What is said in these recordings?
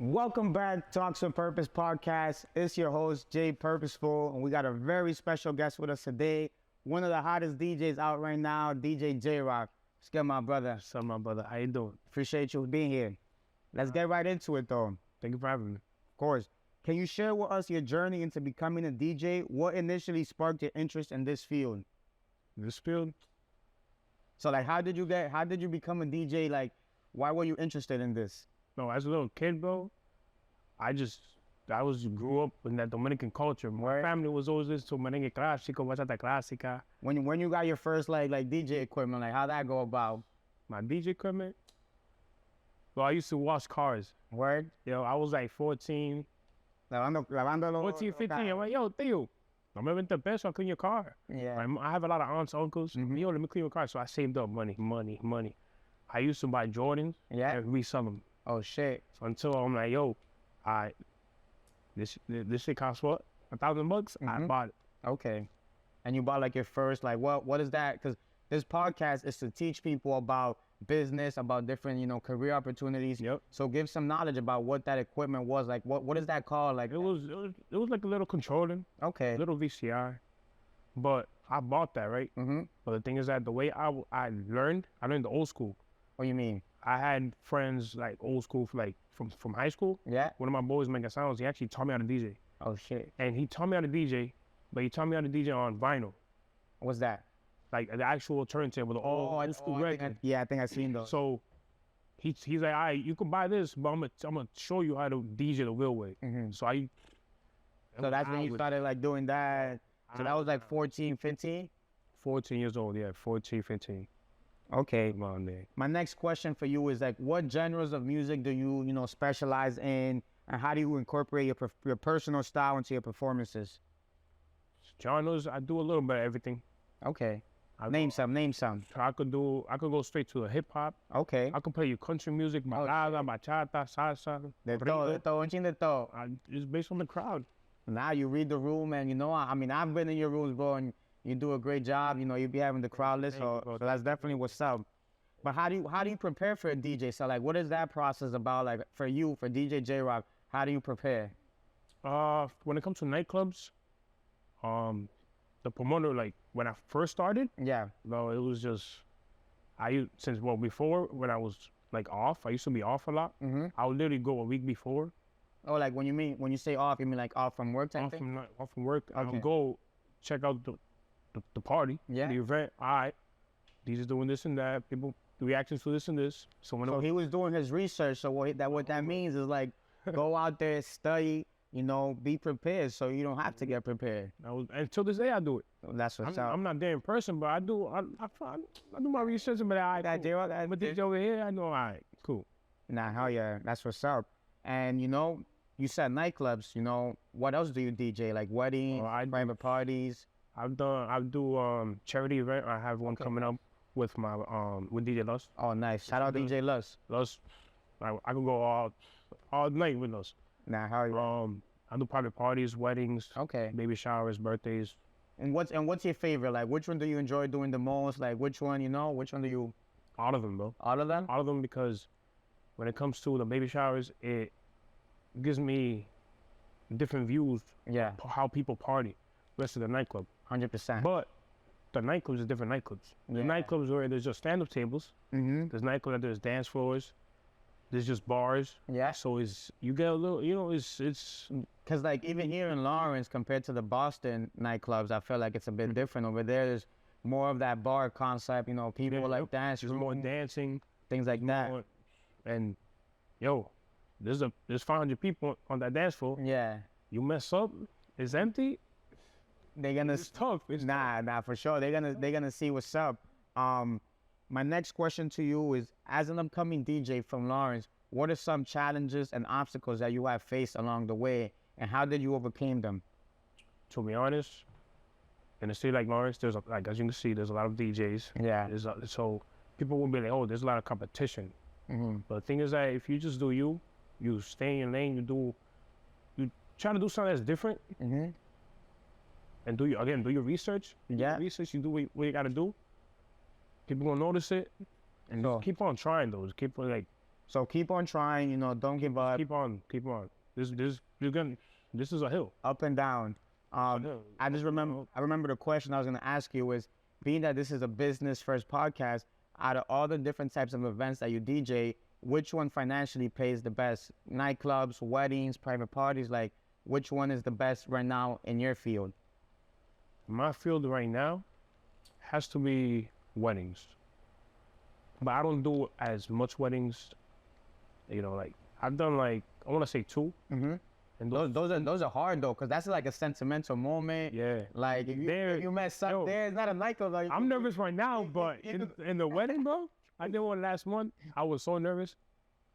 Welcome back, Talks with Purpose podcast. It's your host, Jay Purposeful, and we got a very special guest with us today. One of the hottest DJs out right now, DJ Jay Roc. Let's get my brother. What's up, my brother? How you doing? Appreciate you being here. Let's get right into it, though. Thank you for having me. Of course. Can you share with us your journey into becoming a DJ? What initially sparked your interest in this field? This field? So, like, how did you become a DJ? Like, why were you interested in this? No, as a little kid, bro, I grew up in that Dominican culture. My family was always listening to merengue clásico, bachata clásica. When you got your first like DJ equipment, like how'd that go about? My DJ equipment? Well, I used to wash cars. Word? Yo, I was like 14. Lavando 14, 15. I'm like, yo, Theo, I'm gonna $20 pesos, I'll clean your car. Yeah. I have a lot of aunts, uncles. Yo, let me clean your car. So I saved up money. I used to buy Jordans and resell them. Oh shit. So until I'm like, yo, this shit costs what? $1,000? I bought it. Okay. And you bought like your first, like what is that? Because this podcast is to teach people about business, about different, career opportunities. Yep. So give some knowledge about what that equipment was. Like what is that called? Like it was like a little controller. Okay. A little VCR. But I bought that, right? But the thing is that the way I learned the old school. What do you mean? I had friends like old school, like from high school. Yeah. One of my boys making sounds, he actually taught me how to DJ. Oh shit. And he taught me how to DJ, but he taught me how to DJ on vinyl. What's that? Like the actual turntable, the old school record. I think I've seen those. So he's like, all right, you can buy this, but I'm gonna show you how to DJ the real way. So that's when you started like doing that. So that was like 14, 15? 14 years old, yeah, 14, 15. Okay. Come on, man. My next question for you is like, what genres of music do you specialize in, and how do you incorporate your personal style into your performances? Genres, I do a little bit of everything. Okay. Name some. I could go straight to the hip hop. Okay. I could play you country music, balada, bachata, salsa. De todo. It's based on the crowd. Now you read the room, and I've been in your rooms, bro, and you do a great job. You be having the crowd list, so that's definitely what's up. But how do you prepare for a DJ? So like, what is that process about? Like for you, for DJ Jayroc, how do you prepare? When it comes to nightclubs, the promoter, like when I first started, it was just before when I was like off, I used to be off a lot. I would literally go a week before. Oh, like when you say off, you mean like off from work type thing? Off from work. Okay. I would go check out the party, the event. All right, these are doing this and that. People, the reactions to this and this. So he was doing his research. So what that means is like, go out there, study, be prepared, so you don't have to get prepared. Until this day, I do it. That's what's up. I'm not there in person, but I do my research. But I'm DJ over here. I know. All right, cool. Nah, hell yeah, that's what's up. And you said nightclubs. What else do you DJ? Like weddings, private parties? I do charity event. I have one coming up with my with DJ Lust. Oh, nice! Shout out DJ Lust. Lust, I can go all night with Lust. Nah, how you? I do private parties, weddings, baby showers, birthdays. And what's your favorite? Like, which one do you enjoy doing the most? Like, which one do you? All of them, bro. All of them? All of them, because when it comes to the baby showers, it gives me different views. Yeah. How people party versus the nightclub. 100%. But the nightclubs is different nightclubs. There's nightclubs where there's just stand-up tables. There's nightclubs where there's dance floors. There's just bars. Yeah. So you get a little, it's. Cause like even here in Lawrence, compared to the Boston nightclubs, I feel like it's a bit different. Over there, there's more of that bar concept. People like dance. There's more dancing. Things like that. And there's 500 people on that dance floor. Yeah. You mess up, it's empty. It's tough. Nah, for sure. They're gonna see what's up. My next question to you is, as an upcoming DJ from Lawrence, what are some challenges and obstacles that you have faced along the way, and how did you overcome them? To be honest, in a city like Lawrence, as you can see, there's a lot of DJs. Yeah. So people will be like, oh, there's a lot of competition. But the thing is that if you just do you stay in your lane, you try to do something that's different. And do your research. Yeah. Research, you do what you gotta do. People gonna notice it. And just keep on trying those. Keep on So keep on trying, you know, don't give up. Keep on. This is a hill. Up and down. I remember the question I was gonna ask you was, being that this is a business first podcast, out of all the different types of events that you DJ, which one financially pays the best? Nightclubs, weddings, private parties, like which one is the best right now in your field? My field right now has to be weddings. But I don't do as much weddings. You know, like I've done like, I want to say 2. Mm-hmm. And those are hard though, cause that's like a sentimental moment. Yeah. Like if you mess up there, it's not a nightclub. Like, I'm nervous right now, but in the wedding, bro, I did one last month. I was so nervous,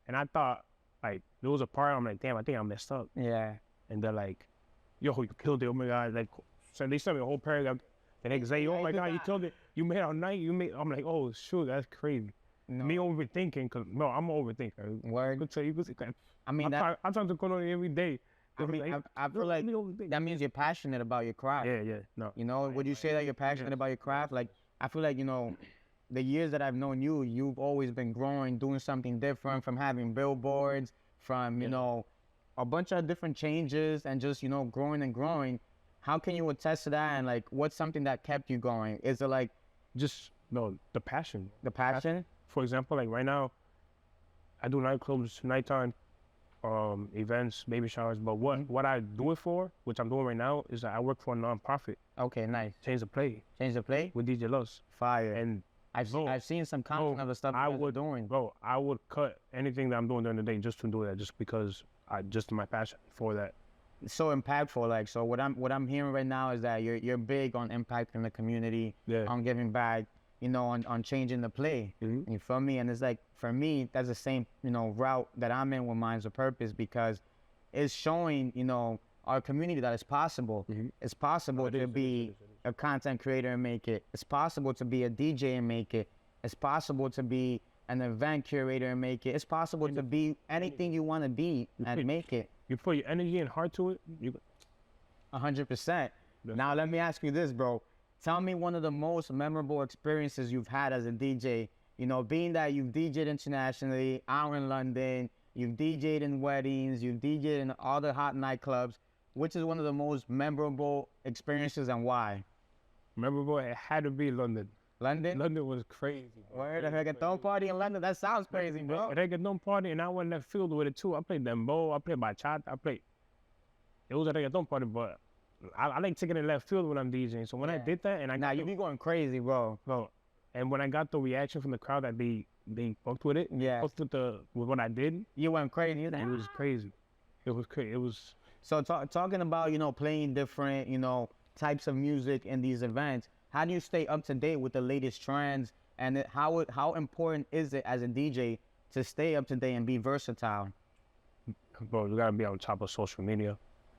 and I thought like there was a part. I'm like, damn, I think I messed up. Yeah. And they're like, yo, you killed it. Oh my god. Like, so they sent me a whole paragraph. The next day, oh my god, you killed it. You made our night. I'm like, oh shoot, that's crazy. No. Me overthinking, cause no, I'm an overthinker. Word. I mean, I'm trying to go on every day. I mean, I feel like that means you're passionate about your craft. Yeah. No. You know, would you say that you're passionate about your craft? Like, I feel like, you know, the years that I've known you, you've always been growing, doing something different, from having billboards, from, you know, a bunch of different changes and just, you know, growing and growing. How can you attest to that? And like, what's something that kept you going? Is it like just the passion? The passion? For example, like right now, I do nightclubs, nighttime, events, baby showers. But what I do it for, which I'm doing right now, is that I work for a nonprofit. Okay, nice. Change the play. Change the play? With DJ Los. Fire. And I've seen some content of the stuff I was doing. Bro, I would cut anything that I'm doing during the day just to do that, just because just my passion for that. It's so impactful. Like, so what I'm hearing right now is that you're big on impacting the community, on giving back, you know, on changing the play. Mm-hmm. You feel me? And it's like, for me, that's the same, you know, route that I'm in with Minds of Purpose, because it's showing, you know, our community that it's possible. Mm-hmm. It's possible to be a content creator and make it. It's possible to be a DJ and make it. It's possible to be an event curator and make it. It's possible to be anything you want to be and make it. You put your energy and heart to it. 100%. Now let me ask you this, bro. Tell me one of the most memorable experiences you've had as a DJ. You know, being that you've DJed internationally, out in London, you've DJed in weddings, you've DJed in all the hot nightclubs. Which is one of the most memorable experiences and why? Memorable, it had to be London. London? London was crazy. Word, a reggaeton party in London? That sounds crazy, bro. A reggaeton party, and I went left field with it too. I played dembow, I played bachata, it was a reggaeton party, but I like taking it left field when I'm DJing. So when I did that, and I you be going crazy, bro. And when I got the reaction from the crowd that they fucked with it, fucked with what I did, you went crazy. It was crazy. It was crazy. It was. So talking about, you know, playing different, you know, types of music in these events, how do you stay up to date with the latest trends, and how important is it as a DJ to stay up to date and be versatile? Bro, you gotta be on top of social media.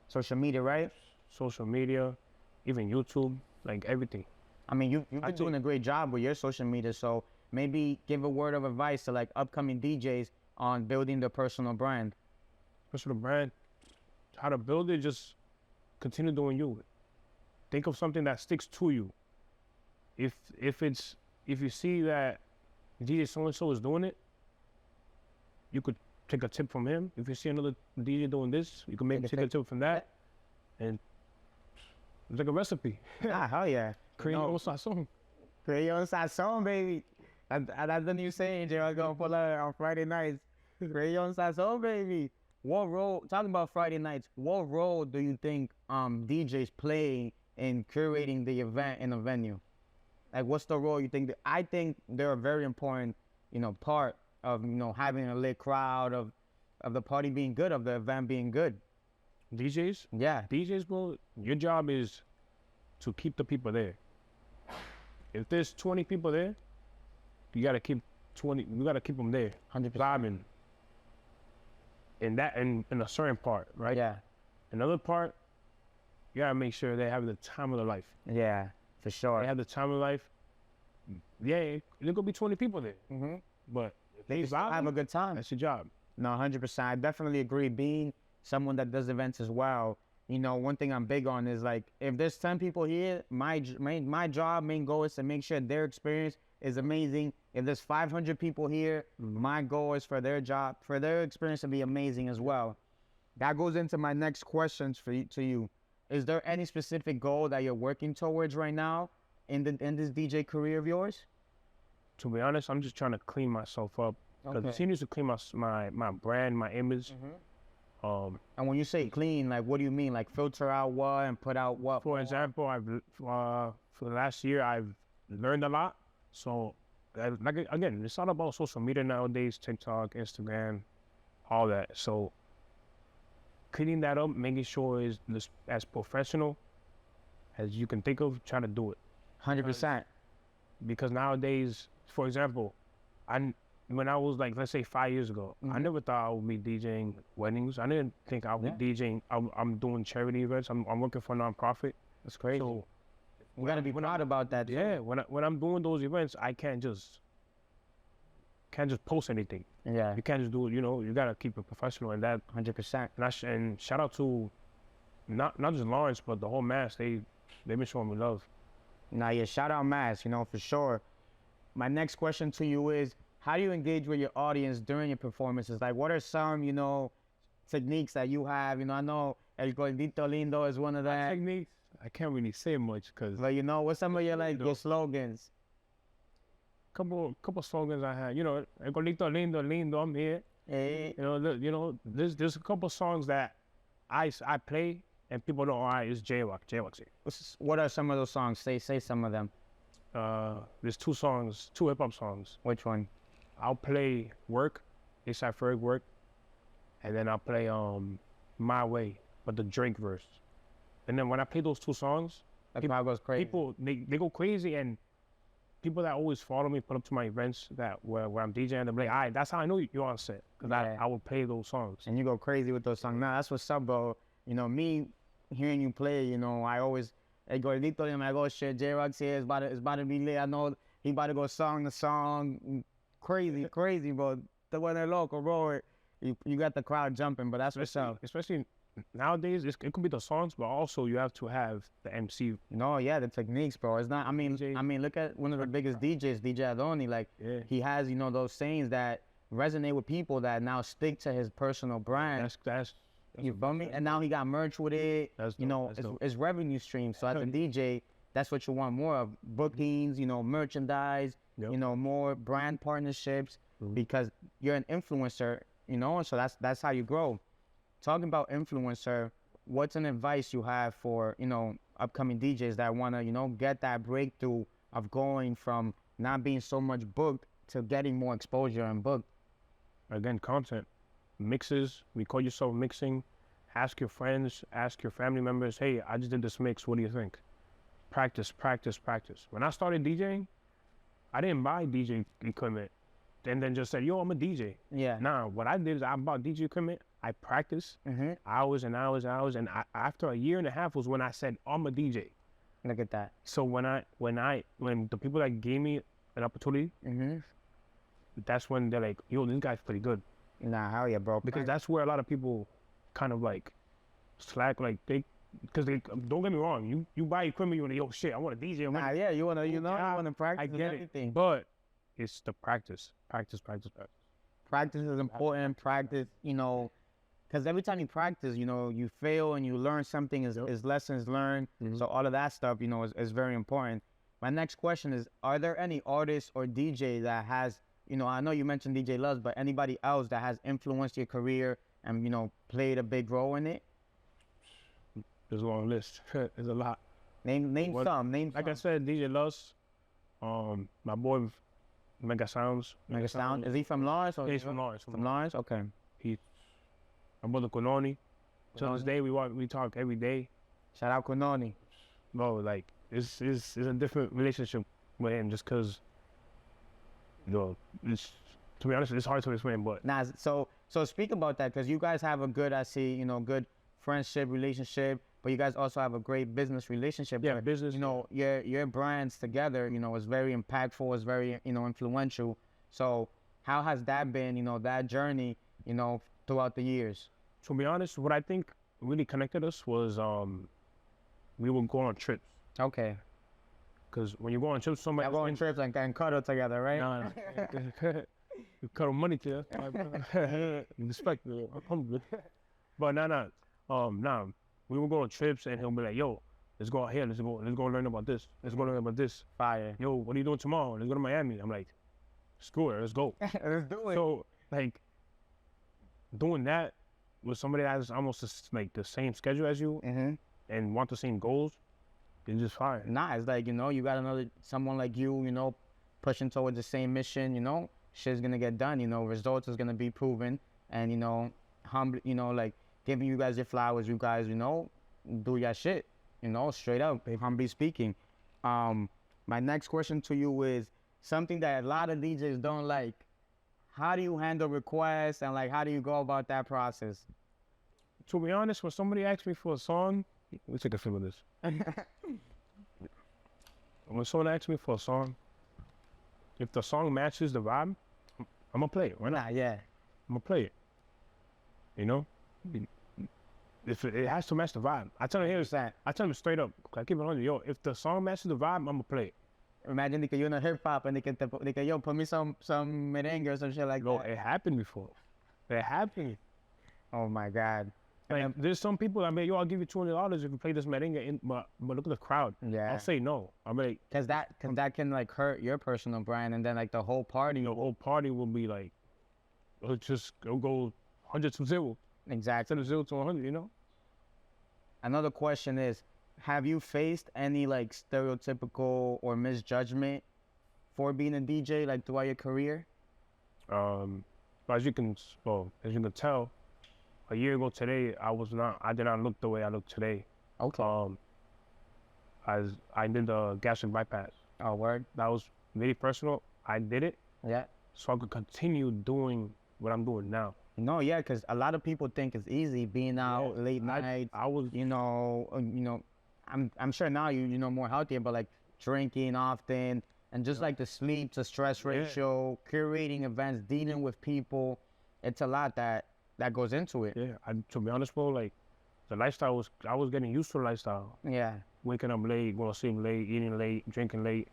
Social media, right? Social media, even YouTube, like everything. I mean, you've been doing a great job with your social media, so maybe give a word of advice to like upcoming DJs on building their personal brand. Personal brand, how to build it, just continue doing you. Think of something that sticks to you. If you see that DJ so-and-so is doing it, you could take a tip from him. If you see another DJ doing this, you can take a tip from that. And it's like a recipe. Hell yeah. Create your own sazon. Create your own sazon, baby. That's the new saying, Jayroc, gonna pull out on Friday nights. Create your own sazon, baby. What role, talking about Friday nights, what role do you think DJs play in curating the event in a venue? Like, what's the role you think? I think they're a very important, you know, part of, you know, having a lit crowd, of the party being good, of the event being good. DJs? Yeah. DJs, bro, your job is to keep the people there. If there's 20 people there, you gotta keep 20. You gotta keep them there. 100%. Vibing. In a certain part, right? Yeah. Another part, you gotta make sure they have the time of their life. Yeah, for sure. They have the time of life. Yeah, there's gonna be 20 people there. Mm-hmm. But if they have a good time. That's your job. No, 100%. I definitely agree. Being someone that does events as well, you know, one thing I'm big on is like, if there's 10 people here, my job, main goal is to make sure their experience is amazing, if there's 500 people here, my goal is for their experience to be amazing as well. That goes into my next questions to you. Is there any specific goal that you're working towards right now in this DJ career of yours? To be honest, I'm just trying to clean myself up. Because it continues to clean my brand, my image. And when you say clean, like what do you mean? Like filter out what and put out what? For example, for the last year, I've learned a lot. So, like again, it's all about social media nowadays, TikTok, Instagram, all that. So, cleaning that up, making sure it's as professional as you can think of, trying to do it. 100%. Because nowadays, for example, when I was like, let's say 5 years ago, I never thought I would be DJing weddings. I didn't think I would be DJing. I'm doing charity events. I'm working for a nonprofit. That's crazy. So we gotta be proud about that. Yeah, when I'm doing those events, I can't just post anything. Yeah. You can't just do it. You know, you gotta keep it professional and that. 100%. And shout out to not just Lawrence, but the whole mass. They've been showing me love. Nah, yeah, shout out Mass, you know, for sure. My next question to you is, how do you engage with your audience during your performances? Like, what are some, you know, techniques that you have? You know, I know El Gordito Lindo is one of that. Techniques? I can't really say much because. But you know, what's some of your your slogans? Couple slogans I had. You know, El Gordito Lindo, Lindo, I'm here. Hey. You know, there's a couple songs that I play and people know, all right, it's Jayroc. Jayroc's here. What are some of those songs? Say some of them. There's two hip hop songs. Which one? I'll play Work, A$AP Ferg Work, and then I'll play My Way, but the Drake verse. And then when I play those two songs, people goes crazy. People they go crazy, and people that always follow me, put up to my events where I'm DJing, they're like, all right, that's how I know you're on set, because I will play those songs. And you go crazy with those songs. Nah, that's what's up, bro. You know, me hearing you play, you know, I always, hey, Gordito, I'm like, oh shit, Jayroc here, it's about to be lit. I know he about to go song to song. Crazy, bro. The one they're local, bro. You got the crowd jumping, but that's what's up. Especially nowadays, it could be the songs, but also you have to have the MC. No, yeah, the techniques, bro. It's not. I mean, look at one of the biggest DJs, DJ Adoni. Like, he has, you know, those sayings that resonate with people that now stick to his personal brand. That's you feel me? And now he got merch with it. You know, it's revenue stream. So as a DJ, that's what you want more of: bookings, you know, merchandise. You know, more brand partnerships, because you're an influencer, you know, so that's how you grow. Talking about influencer, what's an advice you have for, you know, upcoming DJs that want to, you know, get that breakthrough of going from not being so much booked to getting more exposure and booked? Again, content, mixes, record yourself mixing, ask your friends, ask your family members, hey, I just did this mix, what do you think? Practice. When I started DJing, I didn't buy DJ equipment and then just said, yo, I'm a DJ. Yeah. Nah, what I did is I bought DJ equipment, I practiced hours and hours, and after a year and a half was when I said, I'm a DJ. Look at that. So when the people that gave me an opportunity, that's when they're like, yo, this guy's pretty good. Nah, hell yeah, bro. Because that's where a lot of people kind of like slack, like because they don't get me wrong, you buy equipment, you're like, yo, shit, I want a DJ. Nah, yeah, you wanna practice. I get everything. it, but it's the practice. Practice is important. Practice, you know, because every time you practice, you know, you fail and you learn something. Is lessons learned. So all of that stuff, you know, is very important. My next question is: are there any artists or DJ that has, you know, I know you mentioned DJ Loves, but anybody else that has influenced your career and, you know, played a big role in it? There's a long list. There's a lot. Name some. Like I said, DJ Loves, my boy Mega Sounds. Mega Sound. Is he from Lawrence? Yeah, he's from Lawrence. From Lawrence? Okay. My brother Kononi. To this day, we talk every day. Shout out Kononi. Bro, like, it's a different relationship with him just because, you know, to be honest, it's hard to explain, but. Nah, so speak about that, because you guys have a good, I see, you know, good friendship, relationship, but you guys also have a great business relationship. Yeah, business. You know, your brands together, you know, is very impactful, is very, you know, influential. So how has that been, you know, that journey, you know, throughout the years? To be honest, what I think really connected us was we would go on trips. Okay. because when you go on trips, somebody I go on trips and cuddle together, right? Nah, you cut money to you. Respect me. I'm good. But nah. We will go on trips and he'll be like, yo, let's go out here, let's go learn about this. Let's go learn about this. Fire. Yo, what are you doing tomorrow? Let's go to Miami. I'm like, screw it, let's go. Let's do it. So like doing that with somebody that has almost like the same schedule as you and want the same goals, it's just fire. Nah, it's like, you know, you got someone like you know, pushing towards the same mission, you know, shit's gonna get done, you know, results is gonna be proven, and, you know, humble, you know, like giving you guys your flowers, you guys, you know, do your shit, you know, straight up, humbly speaking. My next question to you is something that a lot of DJs don't like. How do you handle requests, and like, how do you go about that process? To be honest, when somebody asks me for a song, let me take a film of this. When someone asks me for a song, if the song matches the vibe, I'm gonna play it. Why not? Yeah. I'm gonna play it. You know? If it has to match the vibe. I tell him straight up. I keep it on you. Yo, if the song matches the vibe, I'm gonna play it. Imagine they could you know hip hop and they can yo put me some merengue or some shit like Yo, that. it happened before. It happened. Oh my God. Like, there's some people that yo, I'll give you $200 if you play this merengue, but look at the crowd. Yeah. I'll say no. I'm like, Cause that can like hurt your personal brand, and then like the whole party. the whole party will be like, it'll go 100 to 0. Exactly. Instead of 0 to 100, you know? Another question is, have you faced any like stereotypical or misjudgment for being a DJ like throughout your career? As you can tell, a year ago today, I did not look the way I look today. Okay. As I did the gastric bypass. Oh, word. That was very personal. I did it Yeah. so I could continue doing what I'm doing now. No, yeah, because a lot of people think it's easy being out late nights. I was, you know, I'm sure now you know more healthier, but like drinking often and just like the sleep to stress ratio, curating events, dealing with people, it's a lot that goes into it. yeah. To be honest, bro, like the lifestyle I was getting used to the lifestyle. Yeah. Waking up late, going to sleep late, eating late, drinking late.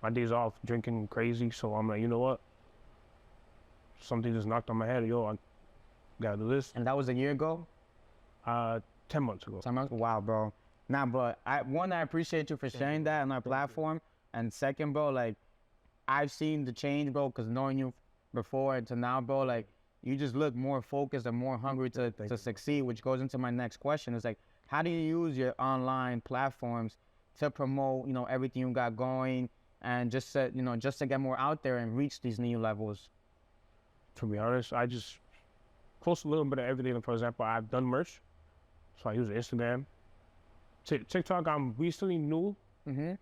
My days off, drinking crazy. So I'm like, you know what? Something just knocked on my head. Yo, I gotta do this. And that was a year ago? 10 months ago. 10 months? Wow, bro. Nah, but I appreciate you for sharing that on our platform. And second, bro, like, I've seen the change, bro, because knowing you before to now, bro, like, you just look more focused and more hungry to succeed, which goes into my next question. It's like, how do you use your online platforms to promote, you know, everything you got going, and just to, you know, just to get more out there and reach these new levels? To be honest, I just post a little bit of everything. For example, I've done merch, so I use Instagram. TikTok, I'm recently new.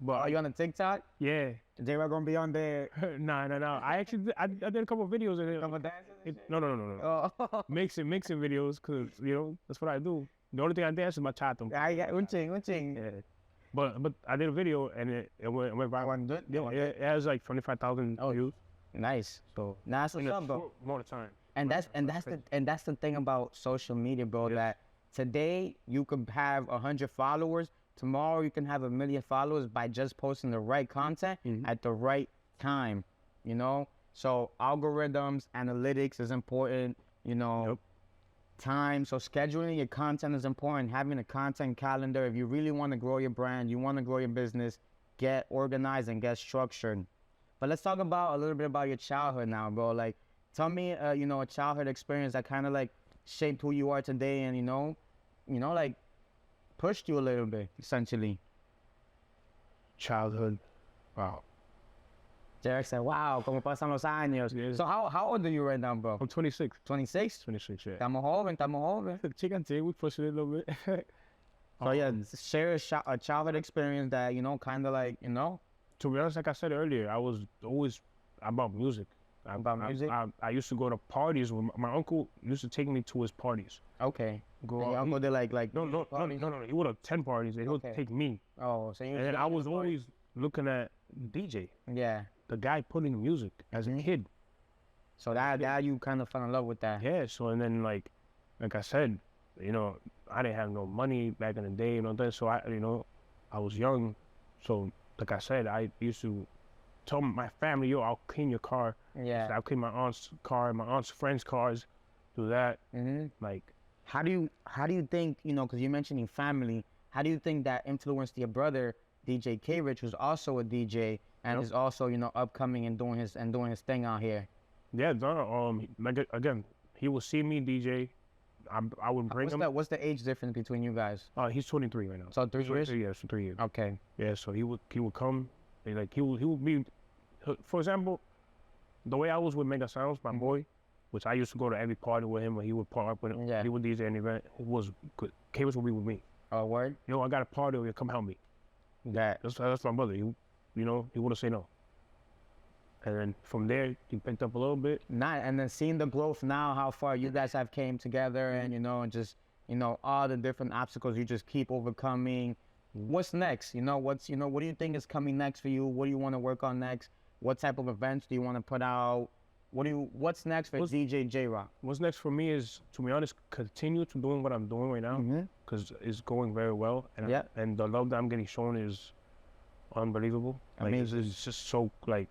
But are you on the TikTok? Yeah. Jayroc gonna be on there. No. I actually I did a couple of videos in it. Couple dances and shit? No. Oh. Mixing videos, cause you know that's what I do. The only thing I dance is my chat. I got unching. Yeah. But I did a video and it went viral. Yeah, it has like 25,000 views. Nice. So that's what's up, bro. More time. And that's the thing about social media, bro. Yes. That today you could have 100 followers. Tomorrow you can have 1 million followers by just posting the right content at the right time. You know. So algorithms, analytics is important. You know. Time. So scheduling your content is important. Having a content calendar. If you really want to grow your brand, you want to grow your business, get organized and get structured. But let's talk about a little bit about your childhood now, bro. Like, tell me, you know, a childhood experience that kind of like shaped who you are today, and you know, like pushed you a little bit, essentially. Childhood. Wow. Jayroc said, "Wow, como pasan los años." Yes. So how old are you right now, bro? I'm 26. 26. 26, yeah. Estamos joven. Chicken tea, we push it a little bit. So yeah, share a childhood experience that, you know, kind of like, you know. To be honest, like I said earlier, I was always about music. I used to go to parties. My uncle used to take me to his parties. Okay. Go and your out. uncle did like No. He would have 10 parties and he would take me. Oh, so you. And then I was always looking at DJ, Yeah. the guy putting music as a kid. So that you kind of fell in love with that. Yeah. So and then like I said, you know, I didn't have no money back in the day, you know that. So I was young, so like I said, I used to tell my family, yo, I'll clean your car. Yeah. So I'll clean my aunt's car, my aunt's friends' cars, do that. Like, How do you think, you know, because you're mentioning family, how do you think that influenced your brother, DJ K Rich, who's also a DJ and is also, you know, upcoming and doing his thing out here? yeah, like again, he will see me DJ. I would bring him. What's the age difference between you guys? He's 23 right now. So 3 years? 3 years, so 3 years. Okay. Yeah, so he would come, and like he would be, for example, the way I was with Mega Sounds, my boy, which I used to go to every party with him when he would part up with him. Yeah. He would DJ an event. It was good. K-Rich would be with me. Oh, word? Yo, I got a party over here, come help me. That's my brother. You know, he wouldn't say no. And then from there, he picked up a little bit. And then seeing the growth now, how far you guys have came together, and you know, and just, you know, all the different obstacles you just keep overcoming. What's next? You know, what do you think is coming next for you? What do you want to work on next? What type of events do you want to put out? What's next for DJ Jayroc? What's next for me is, to be honest, continue to doing what I'm doing right now, because it's going very well, and and the love that I'm getting shown is unbelievable. Like, it's just so, like,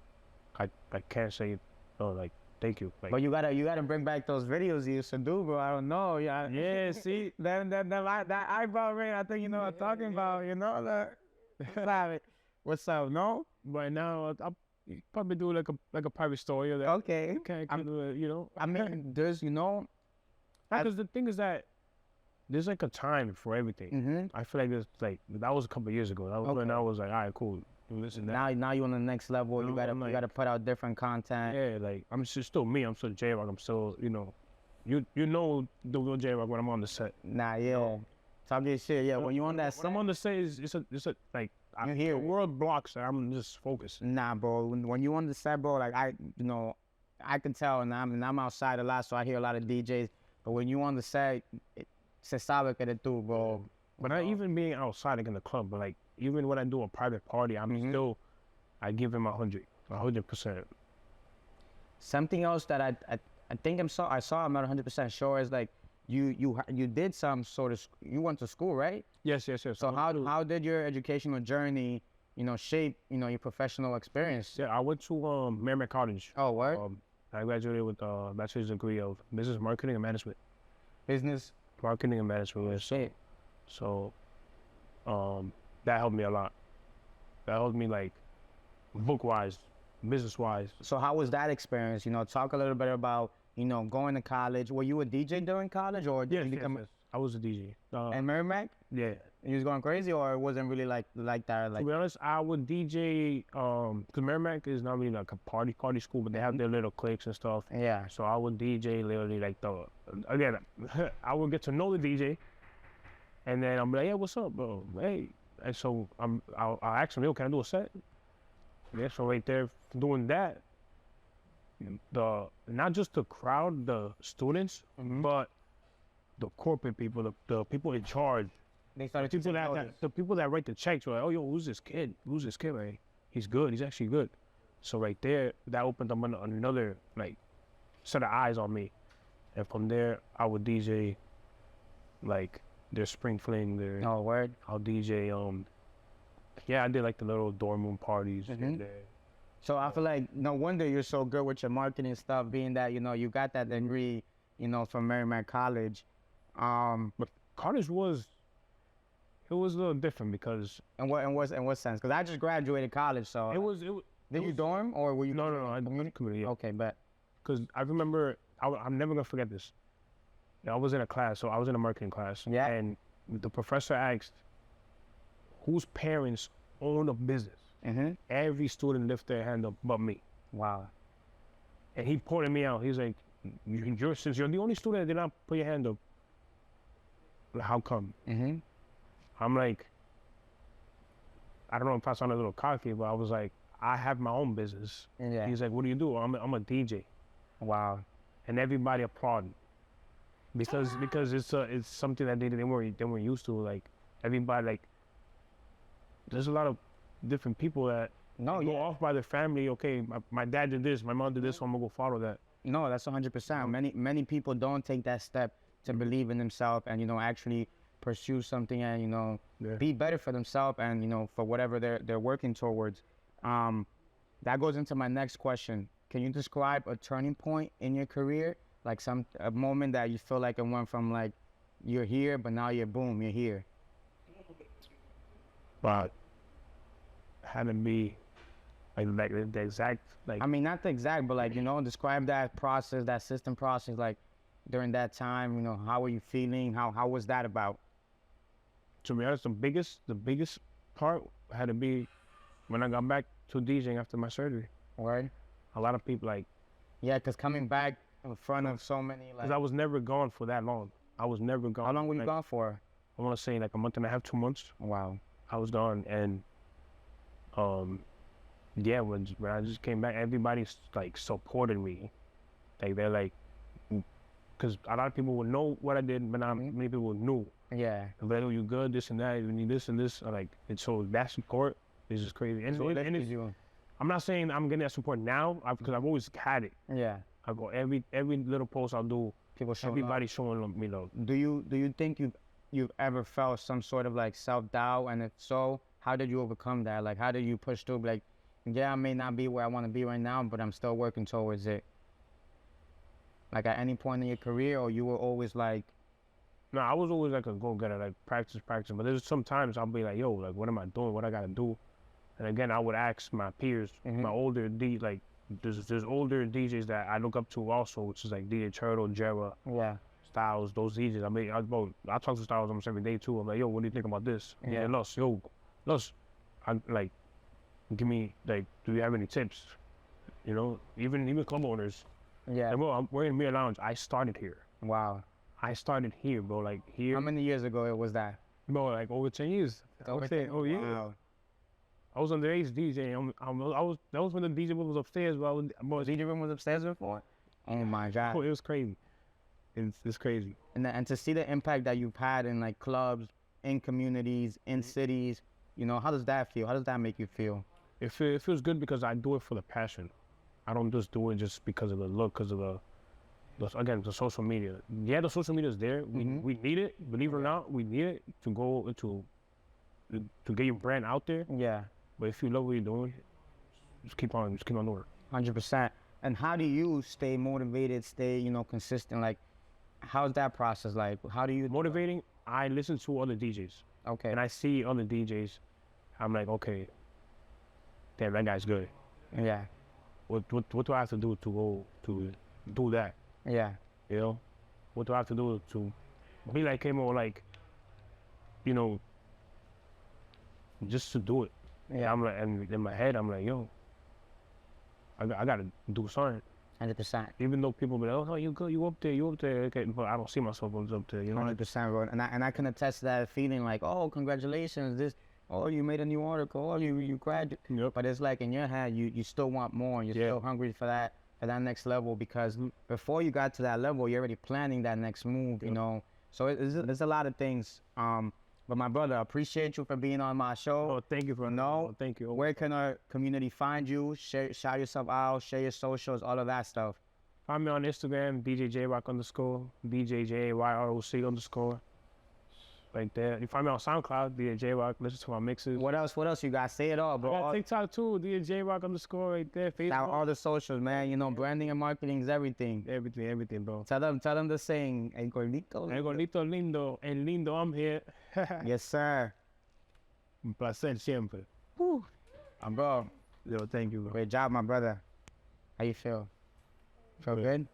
I can't say it. Oh, like, thank you. Like, but you gotta bring back those videos you used to do, bro. I don't know. Yeah, see that eyebrow ring. I think you know what I'm talking about. You know that. What's up? No. Right now, I'll probably do like a private story. Or that. Okay. You know. I mean, there's, you know. Because the thing is that there's like a time for everything. I feel like that was a couple of years ago. That was when I was like, all right, cool. Listen, now you're on the next level. You gotta put out different content. Yeah, like I'm still me. I'm still Jayroc. I'm still, you know, you know the real Jayroc when I'm on the set. Nah, yeah. Talk your shit. Yeah, when you on that set. When I'm on the set, it's a like you hear the world blocks that I'm just focused. Nah, bro. When you on the set, bro, like I can tell, and I'm outside a lot, so I hear a lot of DJs. But when you on the set, se sabe que eres tú, bro. But not even being outside, like in the club, but like even when I do a private party, I'm still, I give him 100%. Something else that I think I saw, I'm not 100% sure, is like you did some sort of, you went to school, right? Yes. So how did your educational journey, you know, shape, you know, your professional experience? Yeah, I went to Merrimack College. Oh, what? I graduated with a bachelor's degree of business marketing and management. Business marketing and management. Yes. Shit. So, that helped me a lot. That helped me, like, book-wise, business-wise. So how was that experience? You know, talk a little bit about, you know, going to college. Were you a DJ during college, or did you become? Yes. I was a DJ. And Merrimack? Yeah. You was going crazy, or it wasn't really like that? Like, to be honest, I would DJ, because Merrimack is not really like a party school, but they have their little cliques and stuff. Yeah. So I would DJ literally like again, I would get to know the DJ, and then I'm like, yeah, what's up, bro? Hey. And so I'll ask him, yo, can I do a set? Yeah, so right there, doing that, not just the crowd, the students, but the corporate people, the people in charge. They started the people that write the checks were like, oh, yo, who's this kid? Who's this kid, man? He's good. He's actually good. So right there, that opened up another like set of eyes on me. And from there, I would DJ like their spring fling, their word. I'll DJ I did like the little dorm room parties there. So I feel like no wonder you're so good with your marketing stuff, being that, you know, you got that degree, you know, from Merrimack College. But college was a little different because in what sense? Because I just graduated college, so it was. Did you dorm or were you? No. I community. Okay, bet. Because I remember, I'm never gonna forget this. I was in a class, so I was in a marketing class. Yeah. And the professor asked, whose parents own a business? Every student lifted their hand up but me. Wow. And he pointed me out. He's like, since you're the only student that did not put your hand up, how come? I'm like, I don't know if I sound a little cocky, but I was like, I have my own business. Yeah. He's like, what do you do? I'm a DJ. Wow. And everybody applauded. Because it's something that they weren't used to. Like everybody, like there's a lot of different people that go off by their family. Okay, my dad did this, my mom did this, so I'm gonna go follow that. No, that's 100%. Many people don't take that step to believe in themselves and, you know, actually pursue something and, you know, Yeah. be better for themselves and, you know, for whatever they're working towards. That goes into my next question. Can you describe a turning point in your career? Like a moment that you feel like it went from like, you're here, but now you're boom, you're here. But had to be like the exact, like, I mean, not the exact, but like, you know, describe that process, that system process, like during that time, you know, how were you feeling? How was that about? to be honest, the biggest part had to be when I got back to DJing after my surgery. Right? A lot of people like, Yeah, because coming back in front of so many, because like, I was never gone for that long. I was never gone. how long were you like, gone for? I want to say like a month and a half, 2 months. Wow. I was gone, and yeah, when I just came back, everybody like supported me. Like they're like, because a lot of people would know what I did, but not many people knew. Yeah. Like, oh, you good? This and that. You need this and this. Like, and so that support is just crazy. And, So what and did it's, you? I'm not saying I'm getting that support now, because I've always had it. Yeah. I go every little post I'll do. People showing Everybody showing me love. Do you think you've ever felt some sort of like self-doubt, and if so, how did you overcome that? Like, how did you push through? Like, yeah, I may not be where I want to be right now, but I'm still working towards it. Like at any point in your career, or you were always like, No, I was always like a go-getter, like practice. But there's sometimes I'll be like, yo, like what am I doing? What I gotta do? And again, I would ask my peers, my older like there's older DJs that I look up to also, which is like DJ Turtle, Jayroc, yeah, Styles, those DJs. I mean, I talk to Styles almost every day too. I'm like, yo, what do you think about this? Yeah. Los, I like, give me like, do you have any tips? You know, even club owners. yeah, Like, bro, we're in Mir Lounge. I started here. wow. I started here, bro. Like here. How many years ago was that? Bro, like over 10 years. I would say, oh yeah. Wow. I was underage DJ. That was when the DJ was upstairs, but DJ room was upstairs before? Oh my God. it was crazy. It's crazy. And to see the impact that you've had in like clubs, in communities, in cities, you know, how does that feel? How does that make you feel? It feels good because I do it for the passion. I don't just do it just because of the look, because of the social media. Yeah, the social media is there. We need it. Believe it or not, we need it to go into to get your brand out there. Yeah. But if you love what you're doing, just keep on doing it. 100%. And how do you stay motivated, stay, you know, consistent? Like, how's that process like? How do you Motivating, I listen to other DJs. Okay. And I see other DJs. I'm like, okay, damn, that guy's good. Yeah. What do I have to do to go to do that? Yeah. You know, what do I have to do to be like him, or like, you know, just to do it? Yeah. I'm like, and in my head, I'm like, yo, I gotta do something. 100%. Even though people be like, oh, you good, you up there. Okay, but I don't see myself up there, you know? 100%, bro. And I can attest to that feeling like, oh, congratulations, oh, you made a new article, oh, you graduated. Yep. But it's like in your head, you still want more, and you're still hungry for that next level, because before you got to that level, you're already planning that next move, you know? So there's a lot of things. But my brother, I appreciate you for being on my show. Oh, thank you for thank you. Where can our community find you? Shout yourself out, share your socials, all of that stuff. Find me on Instagram, DJ Jayroc _ DJ JAYROC _ like that. You find me on SoundCloud, DJ Jayroc. Listen to my mixes. What else you got? Say it all, bro. I got TikTok too, DJ Jayroc _ right there. Facebook. All the socials, man. You know, branding and marketing is everything. Everything, bro. Tell them the saying, El Gordito. El Gordito Lindo, El Lindo, I'm here. Yes, sir. Un placer siempre. Bro, Yo, thank you, bro. great job, my brother. How you feel? Feel good?